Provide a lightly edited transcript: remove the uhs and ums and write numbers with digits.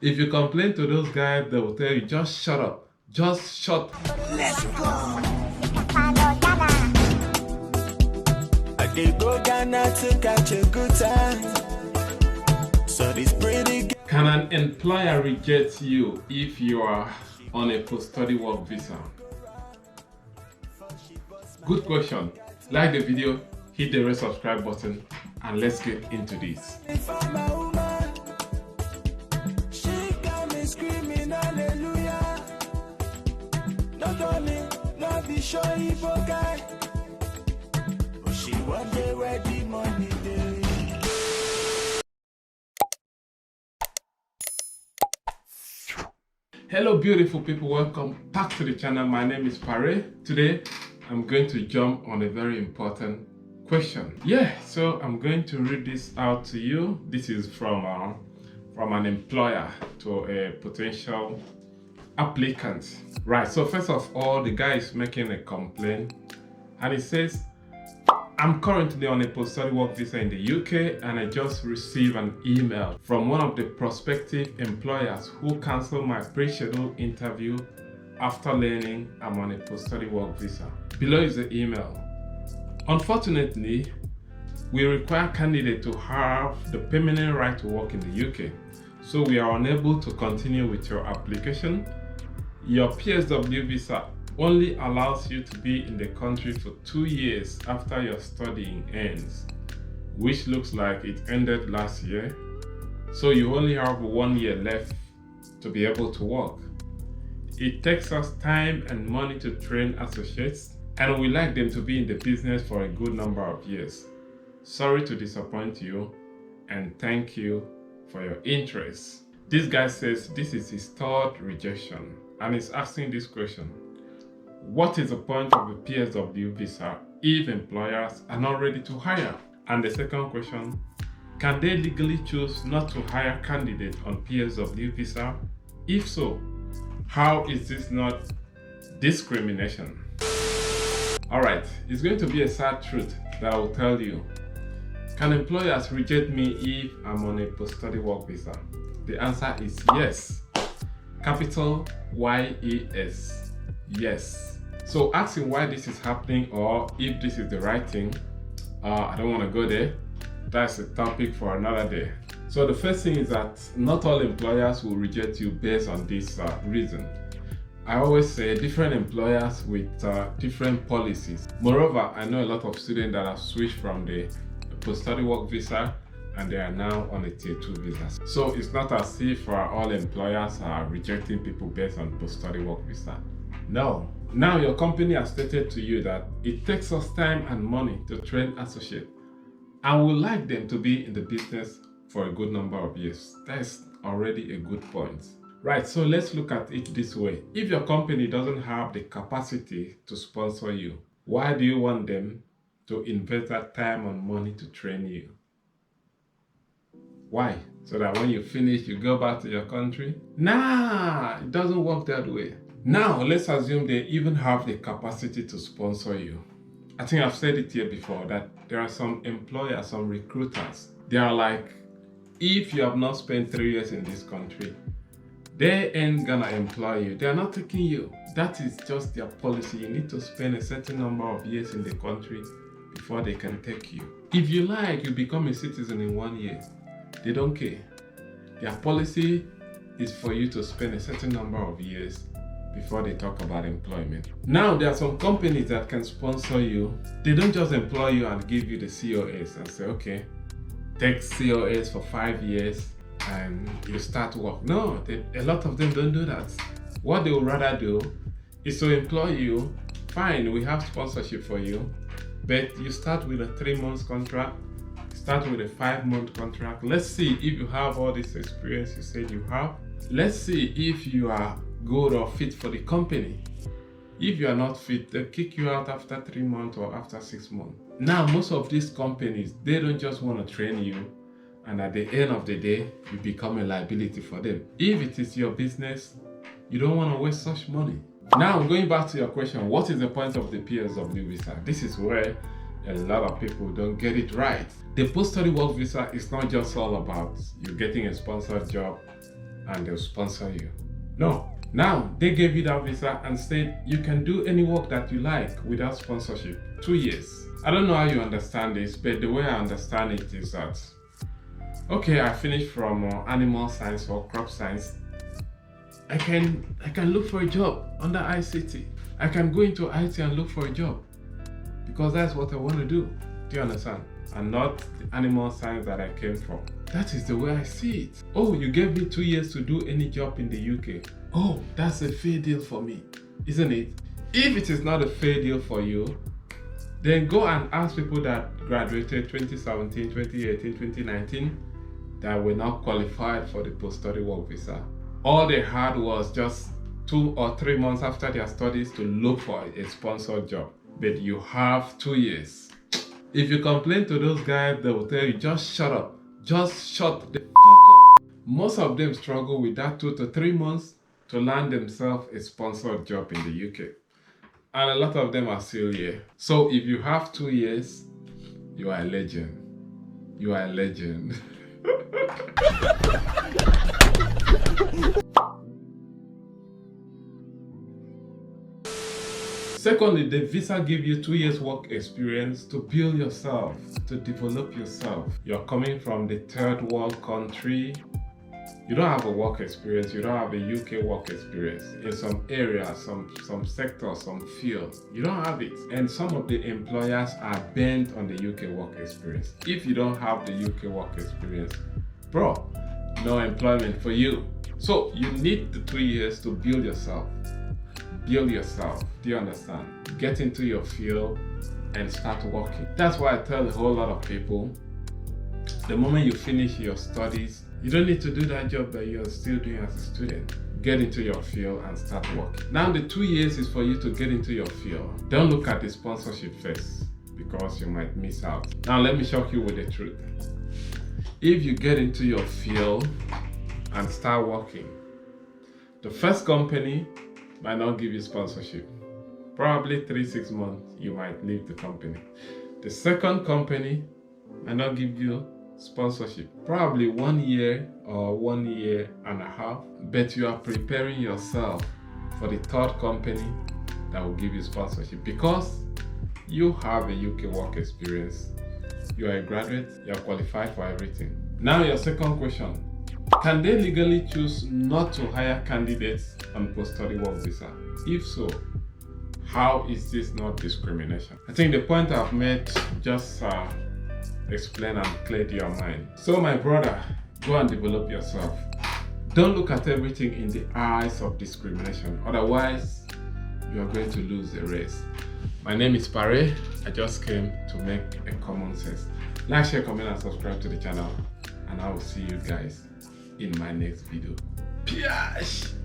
If you complain to those guys, they will tell you, just shut up. Just shut up. Let's go. I did go Ghana to catch a good time. So this pretty. Can an employer reject you if you are on a post-study work visa? Good question. Like the video, hit the red subscribe button, and let's get into this. Hello beautiful people, welcome back to the channel. My name is Pare. Today I'm going to jump on a very important question. So I'm going to read this out to you. This is from an employer to a potential applicant. Right, so first of all, the guy is making a complaint and he says, I'm currently on a post-study work visa in the UK and I just received an email from one of the prospective employers who canceled my pre-scheduled interview after learning I'm on a post-study work visa. Below is the email. Unfortunately, we require candidates to have the permanent right to work in the UK, so we are unable to continue with your application. Your PSW visa only allows you to be in the country for 2 years after your studying ends, which looks like it ended last year. So you only have 1 year left to be able to work. It takes us time and money to train associates, and we like them to be in the business for a good number of years. Sorry to disappoint you, and thank you for your interest. This guy says this is his third rejection, and he's asking this question. What is the point of a PSW visa if employers are not ready to hire? And the second question, can they legally choose not to hire candidates on PSW visa? If so, how is this not discrimination? Alright, it's going to be a sad truth that I will tell you. Can employers reject me if I'm on a post-study work visa? The answer is yes. Capital Y-E-S. Yes. So asking why this is happening or if this is the right thing, I don't want to go there. That's a topic for another day. So the first thing is that not all employers will reject you based on this reason. I always say different employers with different policies. Moreover, I know a lot of students that have switched from the post-study work visa and they are now on a tier 2 visa. So it's not as if all employers are rejecting people based on post-study work visa. No. Now your company has stated to you that it takes us time and money to train associates, and we like them to be in the business for a good number of years. That's already a good point. Right, so let's look at it this way. If your company doesn't have the capacity to sponsor you, why do you want them to invest that time and money to train you? Why? So that when you finish, you go back to your country? Nah, it doesn't work that way. Now, let's assume they even have the capacity to sponsor you. I think I've said it here before that there are some employers, some recruiters. They are like, if you have not spent 3 years in this country, they ain't gonna employ you. They are not taking you. That is just their policy. You need to spend a certain number of years in the country before they can take you. If you like, you become a citizen in 1 year. They don't care. Their policy is for you to spend a certain number of years before they talk about employment. Now, there are some companies that can sponsor you. They don't just employ you and give you the COS and say, okay, take COS for 5 years and you start work. No, a lot of them don't do that. What they would rather do is to employ you. Fine, we have sponsorship for you, but you start with a 3-month contract, start with a 5-month contract. Let's see if you have all this experience you said you have. Let's see if you are good or fit for the company. If you are not fit, they'll kick you out after 3 months or after 6 months. Now, most of these companies, they don't just want to train you and at the end of the day, you become a liability for them. If it is your business, you don't want to waste such money. Now, going back to your question, what is the point of the PSW visa? This is where a lot of people don't get it right. The post-study work visa is not just all about you getting a sponsored job and they'll sponsor you. No. Now, they gave you that visa and said you can do any work that you like without sponsorship. 2 years. I don't know how you understand this, but the way I understand it is that, okay, I finished from animal science or crop science. I can look for a job under ICT. I can go into IT and look for a job because that's what I want to do. Do you understand? And not the animal science that I came from. That is the way I see it. Oh, you gave me 2 years to do any job in the UK. Oh, that's a fair deal for me, isn't it? If it is not a fair deal for you, then go and ask people that graduated 2017, 2018, 2019 that were not qualified for the post-study work visa. All they had was just 2 or 3 months after their studies to look for a sponsored job. But you have 2 years. If you complain to those guys, they will tell you, just shut up. Just shut the fuck up. Most of them struggle with that 2 to 3 months to land themselves a sponsored job in the UK. And a lot of them are still here. So if you have 2 years, you are a legend. You are a legend. Secondly, the visa gives you 2 years work experience to build yourself, to develop yourself. You're coming from the third world country. You don't have a work experience, you don't have a UK work experience. In some areas, some sectors, some fields, you don't have it. And some of the employers are bent on the UK work experience. If you don't have the UK work experience, bro, no employment for you. So you need the 2 years to build yourself. Build yourself. Do you understand? Get into your field and start working. That's why I tell a whole lot of people, the moment you finish your studies, you don't need to do that job that you're still doing as a student. Get into your field and start working. Now the 2 years is for you to get into your field. Don't look at the sponsorship first because you might miss out. Now let me shock you with the truth. If you get into your field and start working, the first company might not give you sponsorship. Probably 3-6 months, you might leave the company. The second company might not give you sponsorship. Probably 1 year or 1 year and a half. But you are preparing yourself for the third company that will give you sponsorship because you have a UK work experience. You are a graduate, you are qualified for everything. Now your second question. Can they legally choose not to hire candidates on post-study work visa? If so, how is this not discrimination? I think the point I've made just explain and cleared your mind. So my brother, go and develop yourself. Don't look at everything in the eyes of discrimination. Otherwise, you are going to lose the race. My name is Pare. I just came to make a common sense. Like, share, comment, and subscribe to the channel. And I will see you guys in my next video. Peace!